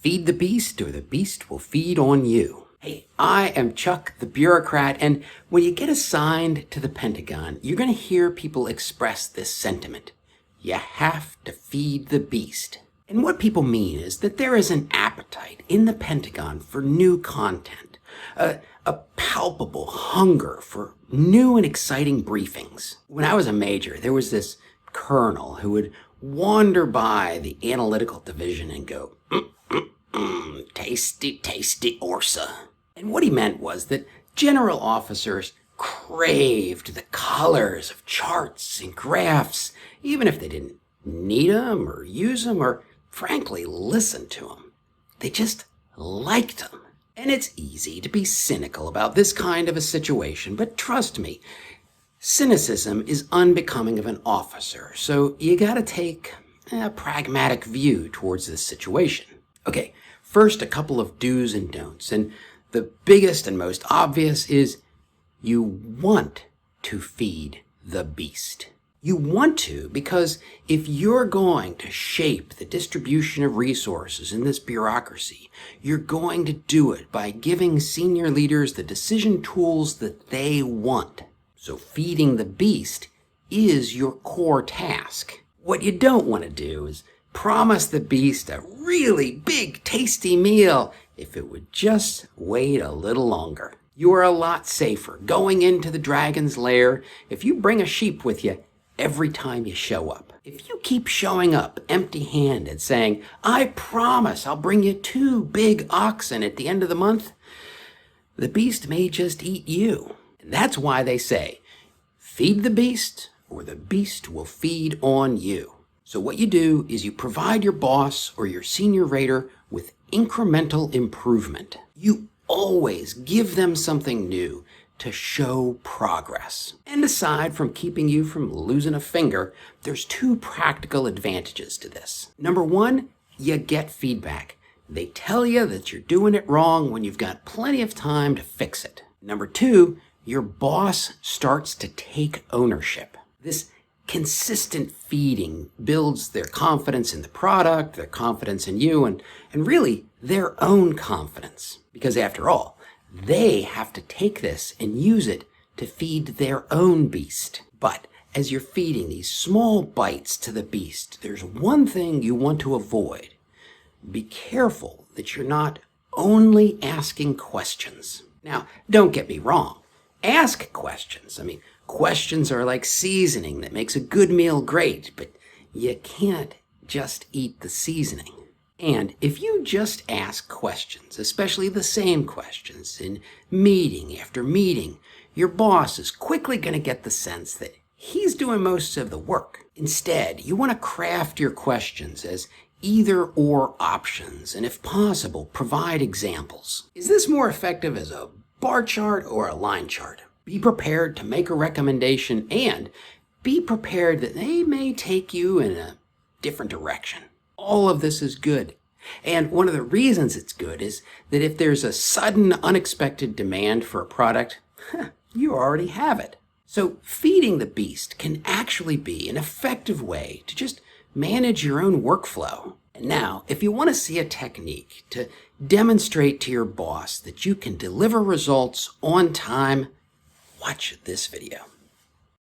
Feed the beast or the beast will feed on you. Hey, I am Chuck the bureaucrat, and when you get assigned to the Pentagon, you're going to hear people express this sentiment. You have to feed the beast. And what people mean is that there is an appetite in the Pentagon for new content, a palpable hunger for new and exciting briefings. When I was a major, there was this colonel who would wander by the analytical division and go, tasty, tasty Orsa. And what he meant was that general officers craved the colors of charts and graphs, even if they didn't need them or use them or, frankly, listen to them. They just liked them. And it's easy to be cynical about this kind of a situation, but trust me, cynicism is unbecoming of an officer, so you gotta take a pragmatic view towards this situation. Okay, first a couple of do's and don'ts, and the biggest and most obvious is you want to feed the beast. You want to because if you're going to shape the distribution of resources in this bureaucracy, you're going to do it by giving senior leaders the decision tools that they want. So feeding the beast is your core task. What you don't want to do is promise the beast a really big, tasty meal if it would just wait a little longer. You are a lot safer going into the dragon's lair if you bring a sheep with you every time you show up. If you keep showing up empty-handed saying, I promise I'll bring you 2 big oxen at the end of the month, the beast may just eat you. And that's why they say, feed the beast or the beast will feed on you. So what you do is you provide your boss or your senior rater with incremental improvement. You always give them something new to show progress. And aside from keeping you from losing a finger, there's 2 practical advantages to this. Number 1, you get feedback. They tell you that you're doing it wrong when you've got plenty of time to fix it. Number 2, your boss starts to take ownership. This consistent feeding builds their confidence in the product, their confidence in you, and really their own confidence. Because after all, they have to take this and use it to feed their own beast. But as you're feeding these small bites to the beast, there's one thing you want to avoid. Be careful that you're not only asking questions. Now, don't get me wrong. Ask questions. Questions are like seasoning that makes a good meal great, but you can't just eat the seasoning. And if you just ask questions, especially the same questions, in meeting after meeting, your boss is quickly going to get the sense that he's doing most of the work. Instead, you want to craft your questions as either or options, and if possible, provide examples. Is this more effective as a bar chart or a line chart? Be prepared to make a recommendation and be prepared that they may take you in a different direction. All of this is good. And one of the reasons it's good is that if there's a sudden, unexpected demand for a product, you already have it. So feeding the beast can actually be an effective way to just manage your own workflow. And now, if you want to see a technique to demonstrate to your boss that you can deliver results on time, watch this video.